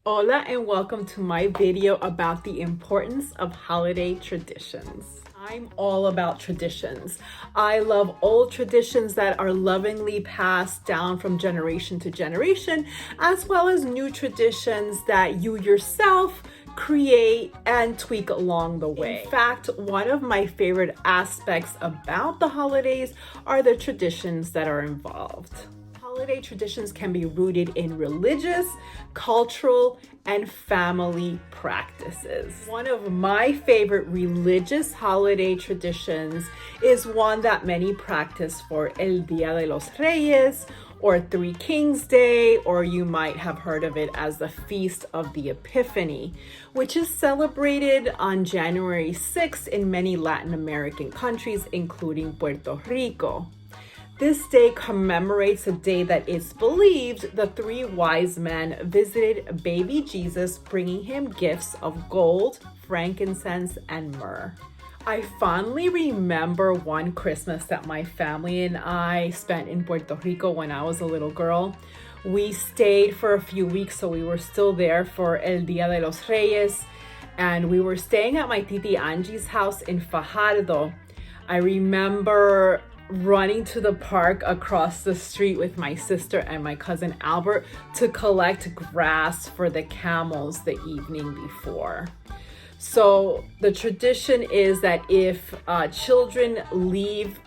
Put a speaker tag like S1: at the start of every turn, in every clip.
S1: Hola and welcome to my video about the importance of holiday traditions. I'm all about traditions. I love old traditions that are lovingly passed down from generation to generation, as well as new traditions that you yourself create and tweak along the way. In fact, one of my favorite aspects about the holidays are the traditions that are involved. Holiday traditions can be rooted in religious, cultural, and family practices. One of my favorite religious holiday traditions is one that many practice for El Día de los Reyes, or Three Kings Day, or you might have heard of it as the Feast of the Epiphany, which is celebrated on January 6th in many Latin American countries, including Puerto Rico. This day commemorates a day that it's believed the three wise men visited baby Jesus, bringing him gifts of gold, frankincense, and myrrh. I fondly remember one Christmas that my family and I spent in Puerto Rico when I was a little girl. We stayed for a few weeks, so we were still there for El Día de los Reyes, and we were staying at my Titi Angie's house in Fajardo. I remember running to the park across the street with my sister and my cousin Albert to collect grass for the camels the evening before. So the tradition is that if children leave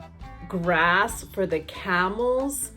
S1: grass for the camels,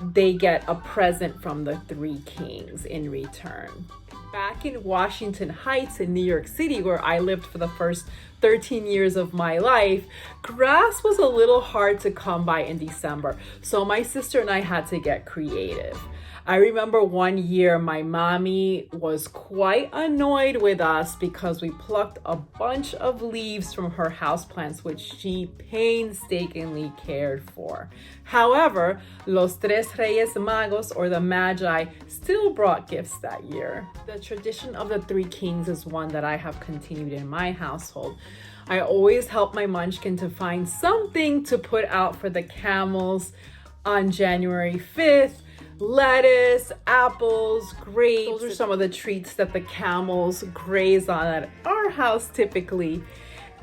S1: they get a present from the three kings in return. Back in Washington Heights in New York City, where I lived for the first 13 years of my life, grass was a little hard to come by in December. So my sister and I had to get creative. I remember one year my mommy was quite annoyed with us because we plucked a bunch of leaves from her houseplants, which she painstakingly cared for. However, los tres Reyes Magos, or the Magi, still brought gifts that year. The tradition of the three kings is one that I have continued in my household. I always help my munchkin to find something to put out for the camels on January 5th. Lettuce, apples, grapes. Those are some of the treats that the camels graze on at our house typically.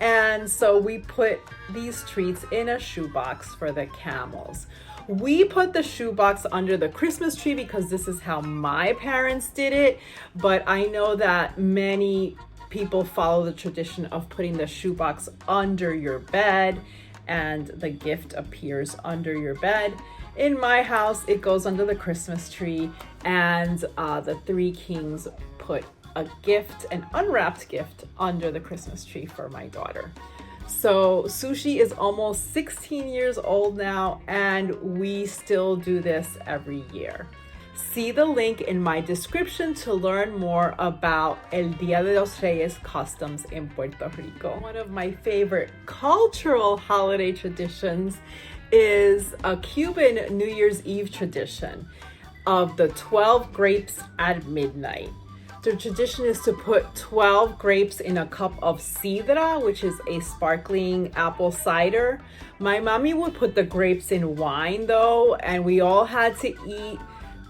S1: And so we put these treats in a shoebox for the camels. We put the shoebox under the Christmas tree because this is how my parents did it. But I know that many people follow the tradition of putting the shoebox under your bed and the gift appears under your bed. In my house, it goes under the Christmas tree, and the three kings put a gift, an unwrapped gift, under the Christmas tree for my daughter. So Sushi is almost 16 years old now, and we still do this every year. See the link in my description to learn more about El Día de los Reyes customs in Puerto Rico. One of my favorite cultural holiday traditions is a Cuban New Year's Eve tradition of the 12 grapes at midnight. The tradition is to put 12 grapes in a cup of sidra, which is a sparkling apple cider. My mommy would put the grapes in wine though, and we all had to eat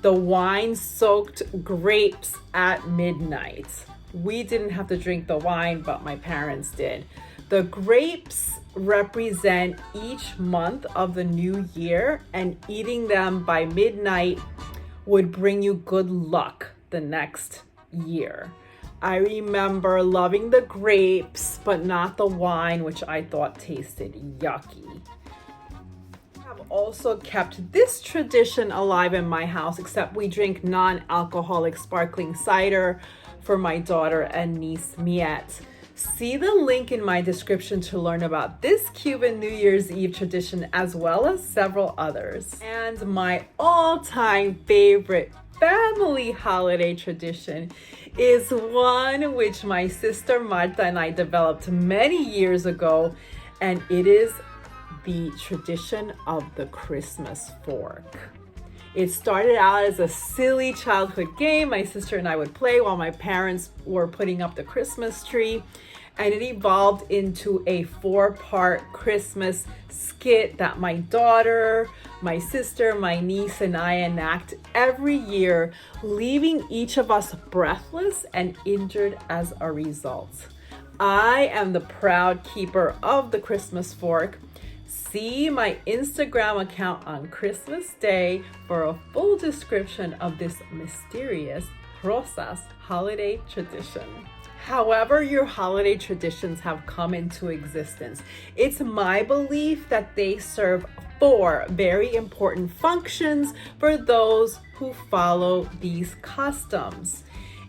S1: the wine-soaked grapes at midnight. We didn't have to drink the wine, but my parents did. The grapes represent each month of the new year, and eating them by midnight would bring you good luck the next year. I remember loving the grapes, but not the wine, which I thought tasted yucky. I've also kept this tradition alive in my house, except we drink non-alcoholic sparkling cider for my daughter and niece Miette. See the link in my description to learn about this Cuban New Year's Eve tradition, as well as several others. And my all-time favorite family holiday tradition is one which my sister Marta and I developed many years ago, and it is the tradition of the Christmas fork. It started out as a silly childhood game my sister and I would play while my parents were putting up the Christmas tree. and it evolved into a 4-part Christmas skit that my daughter, my sister, my niece, and I enact every year, leaving each of us breathless and injured as a result. I am the proud keeper of the Christmas fork. See my Instagram account on Christmas Day for a full description of this mysterious Rosas holiday tradition. However your holiday traditions have come into existence, it's my belief that they serve 4 very important functions for those who follow these customs.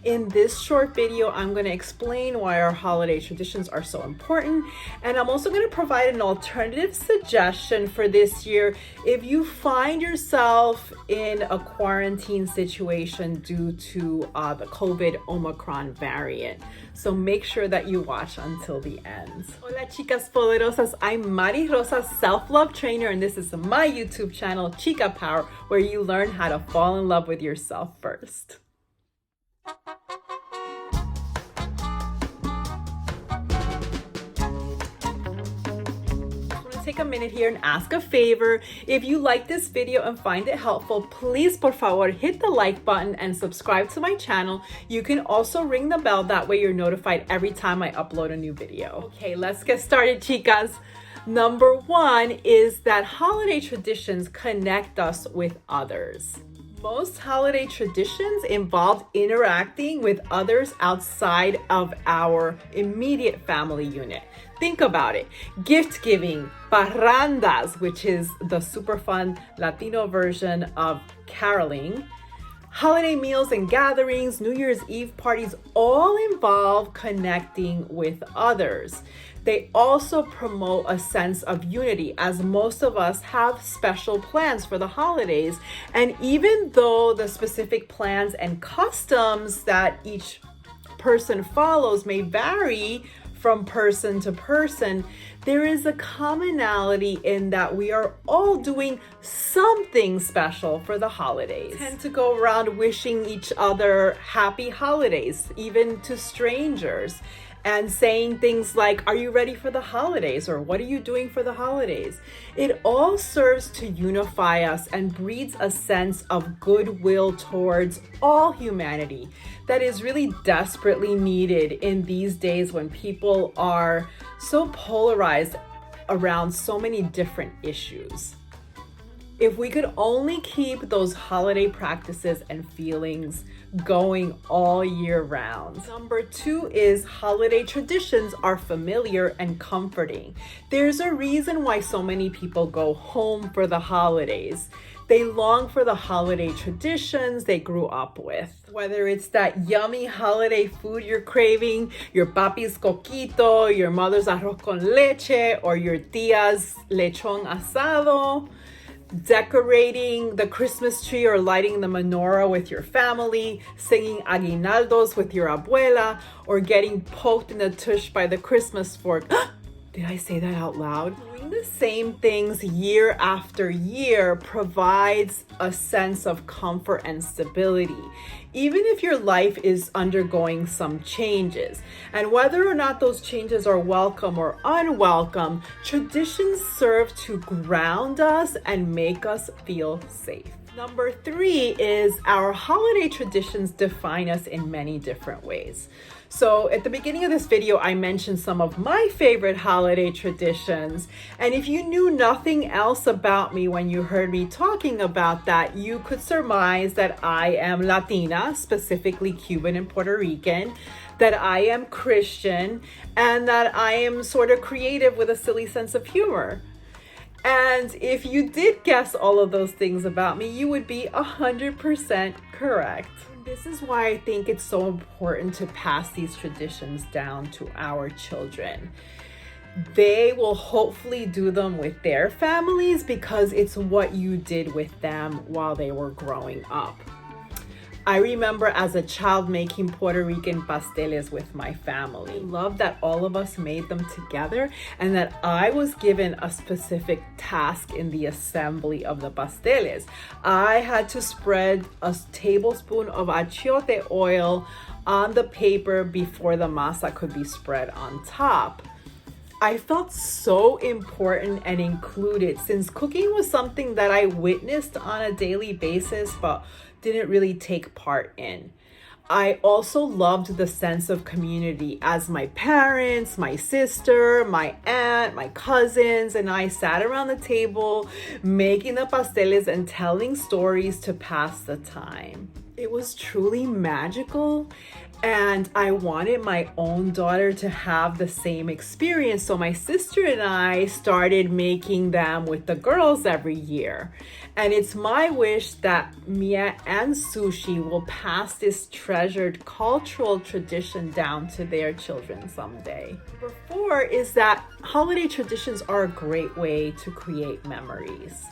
S1: In this short video, I'm going to explain why our holiday traditions are so important, and I'm also going to provide an alternative suggestion for this year if you find yourself in a quarantine situation due to the COVID Omicron variant. So make sure that you watch until the end. Hola chicas poderosas, I'm Mari Rosa, self-love trainer, and this is my YouTube channel, Chica Power, where you learn how to fall in love with yourself first. Take a minute here and ask a favor. If you like this video and find it helpful, please por favor hit the like button and subscribe to my channel. You can also ring the bell, that way you're notified every time I upload a new video. Okay, let's get started, chicas. Number 1 is that holiday traditions connect us with others. Most holiday traditions involve interacting with others outside of our immediate family unit. Think about it. Gift giving, parrandas, which is the super fun Latino version of caroling, holiday meals and gatherings, New Year's Eve parties, all involve connecting with others. They also promote a sense of unity, as most of us have special plans for the holidays. And even though the specific plans and customs that each person follows may vary from person to person, there is a commonality in that we are all doing something special for the holidays. We tend to go around wishing each other happy holidays, even to strangers, and saying things like, "Are you ready for the holidays?" or "What are you doing for the holidays?" It all serves to unify us and breeds a sense of goodwill towards all humanity that is really desperately needed in these days when people are so polarized around so many different issues. If we could only keep those holiday practices and feelings going all year round. Number 2 is holiday traditions are familiar and comforting. There's a reason why so many people go home for the holidays. They long for the holiday traditions they grew up with. Whether it's that yummy holiday food you're craving, your papi's coquito, your mother's arroz con leche, or your tia's lechon asado, decorating the Christmas tree or lighting the menorah with your family, singing aguinaldos with your abuela, or getting poked in the tush by the Christmas fork. Did I say that out loud? Doing the same things year after year provides a sense of comfort and stability, even if your life is undergoing some changes. And whether or not those changes are welcome or unwelcome, traditions serve to ground us and make us feel safe. Number 3 is our holiday traditions define us in many different ways. So at the beginning of this video, I mentioned some of my favorite holiday traditions. And if you knew nothing else about me when you heard me talking about that, you could surmise that I am Latina, specifically Cuban and Puerto Rican, that I am Christian, and that I am sort of creative with a silly sense of humor. And if you did guess all of those things about me, you would be 100% correct. This is why I think it's so important to pass these traditions down to our children. They will hopefully do them with their families because it's what you did with them while they were growing up. I remember as a child making Puerto Rican pasteles with my family. I love that all of us made them together and that I was given a specific task in the assembly of the pasteles. I had to spread a tablespoon of achiote oil on the paper before the masa could be spread on top. I felt so important and included since cooking was something that I witnessed on a daily basis but didn't really take part in. I also loved the sense of community as my parents, my sister, my aunt, my cousins, and I sat around the table making the pasteles and telling stories to pass the time. It was truly magical, and I wanted my own daughter to have the same experience. So my sister and I started making them with the girls every year. And it's my wish that Mia and Sushi will pass this treasured cultural tradition down to their children someday. Number 4 is that holiday traditions are a great way to create memories.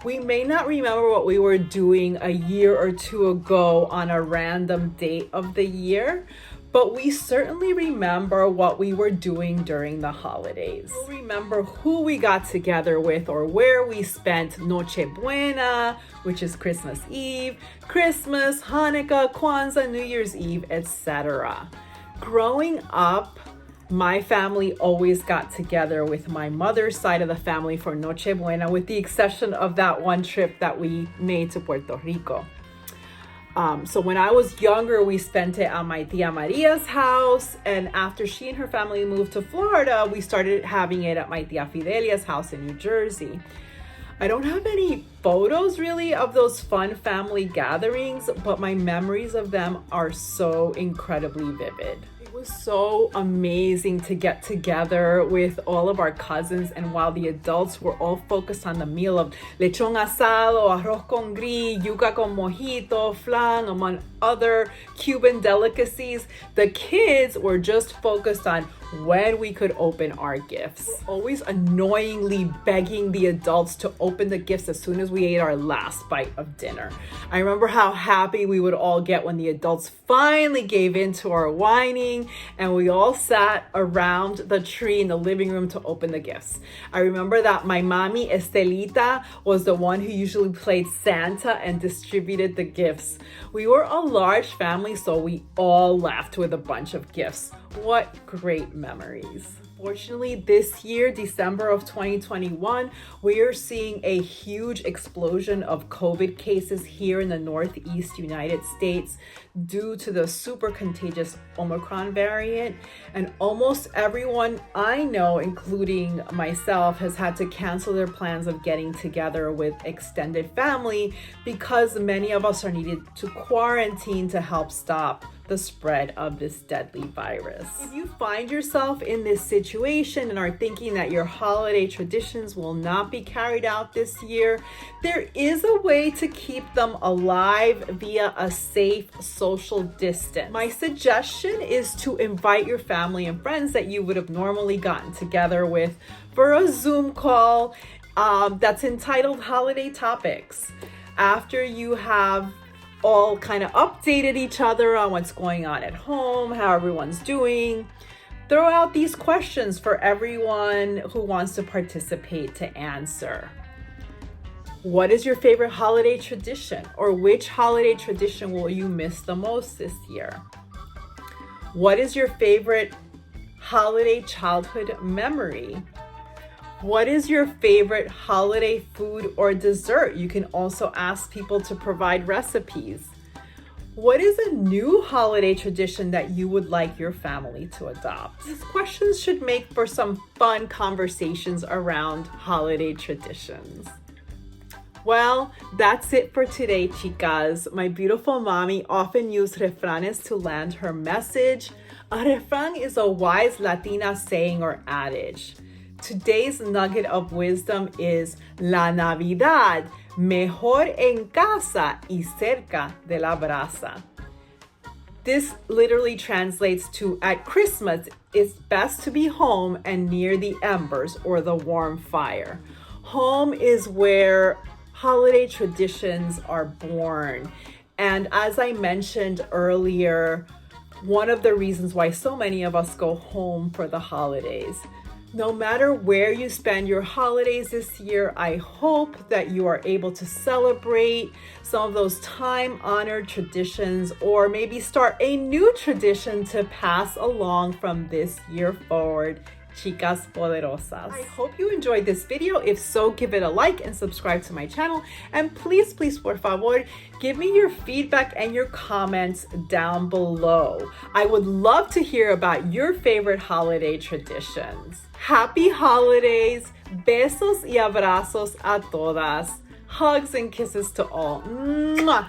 S1: We may not remember what we were doing a year or two ago on a random date of the year, but we certainly remember what we were doing during the holidays. We'll remember who we got together with or where we spent Noche Buena, which is Christmas Eve, Christmas, Hanukkah, Kwanzaa, New Year's Eve, etc. Growing up, my family always got together with my mother's side of the family for Noche Buena, with the exception of that one trip that we made to Puerto Rico. So when I was younger, we spent it at my tia Maria's house. And after she and her family moved to Florida, we started having it at my tia Fidelia's house in New Jersey. I don't have any photos really of those fun family gatherings, but my memories of them are so incredibly vivid. It was so amazing to get together with all of our cousins, and while the adults were all focused on the meal of lechon asado, arroz con gris, yuca con mojito, flan, among other Cuban delicacies, the kids were just focused on when we could open our gifts. Always annoyingly begging the adults to open the gifts as soon as we ate our last bite of dinner. I remember how happy we would all get when the adults finally gave in to our whining and we all sat around the tree in the living room to open the gifts. I remember that my mommy Estelita was the one who usually played Santa and distributed the gifts. We were a large family, so we all left with a bunch of gifts. What great memories. Fortunately, this year, December of 2021, we are seeing a huge explosion of COVID cases here in the Northeast United States due to the super contagious Omicron variant. And almost everyone I know, including myself, has had to cancel their plans of getting together with extended family because many of us are needed to quarantine to help stop the spread of this deadly virus. If you find yourself in this situation and are thinking that your holiday traditions will not be carried out this year, there is a way to keep them alive via a safe social distance. My suggestion is to invite your family and friends that you would have normally gotten together with for a Zoom call that's entitled Holiday Topics. After you have all kind of updated each other on what's going on at home, how everyone's doing, throw out these questions for everyone who wants to participate to answer. What is your favorite holiday tradition? Or which holiday tradition will you miss the most this year? What is your favorite holiday childhood memory? What is your favorite holiday food or dessert? You can also ask people to provide recipes. What is a new holiday tradition that you would like your family to adopt? These questions should make for some fun conversations around holiday traditions. Well, that's it for today, chicas. My beautiful mommy often used refranes to land her message. A refrán is a wise Latina saying or adage. Today's nugget of wisdom is La Navidad, mejor en casa y cerca de la brasa. This literally translates to, at Christmas, it's best to be home and near the embers or the warm fire. Home is where holiday traditions are born. And as I mentioned earlier, one of the reasons why so many of us go home for the holidays. No matter where you spend your holidays this year, I hope that you are able to celebrate some of those time-honored traditions, or maybe start a new tradition to pass along from this year forward. Chicas poderosas. I hope you enjoyed this video. If so, give it a like and subscribe to my channel. And please, por favor, give me your feedback and your comments down below. I would love to hear about your favorite holiday traditions. Happy holidays. Besos y abrazos a todas. Hugs and kisses to all. Mwah.